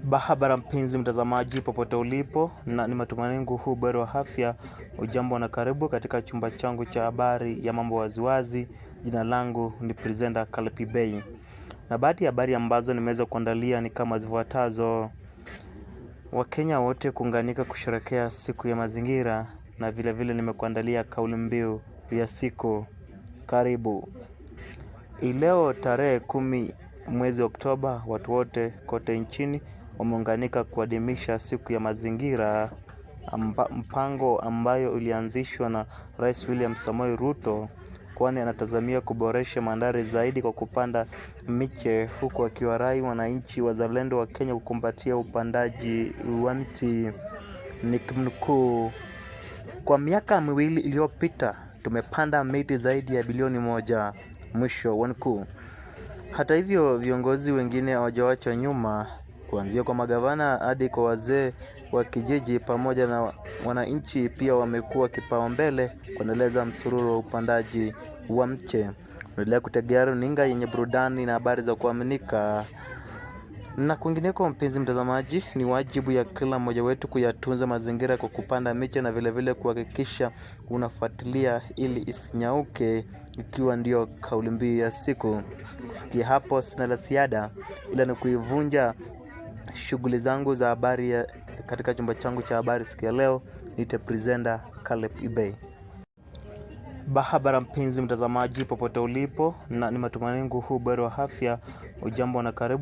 Barabara mpenzi mtazamaji popote ulipo, na ni matumaini yangu huu bado wa afya. Ujambo na karibu katika chumba changu cha habari ya mambo waziwazi. Jina langu ni presenter Caleb Ibey. Na baadhi ya habari ambazo nimeweza kuandalia ni kama zifuatazo. Wakenya wote kuunganika kusherehekea siku ya mazingira, na vile vile nimekuandalia kauli mbiu ya siku. Karibu. Leo tarehe 10 mwezi Oktoba, watu wote kote nchini wameunganika kuadhimisha siku ya mazingira, mpango ambayo ulianzishwa na Rais William Samoei Ruto, kwani anatazamia kuboresha mandhari zaidi kwa kupanda miche, huku akiwarai wananchi wazalendo wa Kenya kukumbatia upandaji wa miti. Nikimnukuu, kwa miaka miwili iliyopita tumepanda miti zaidi ya bilioni 1, mwisho wa nukuu. Hata hivyo, viongozi wengine hawajaachwa nyuma, kuanzia kwa magavana hadi kwa wazee wa kijiji pamoja na wananchi pia wamekuwa kipaumbele kuendeleza msururu wa upandaji wa mche. Endelea kutegea runinga yenye burudani na habari za kuaminika. Na kwingineko, mpenzi mtazamaji, ni wajibu ya kila mmoja wetu kuyatunza mazingira kwa kupanda miche na vile vile kuhakikisha unafuatilia ili isinyauke, ikiwa ndio kauli mbiu ya siku. Kufikia hapo sina la ziada, ila ni kuivunja shughuli zangu za habari katika chumba changu cha habari siku ya leo. Niite presenter Caleb Ibey. Barabara mpenzi mtazamaji popote ulipo, na ni matumaini yangu huu bado wa afya. Ujambo na karibu.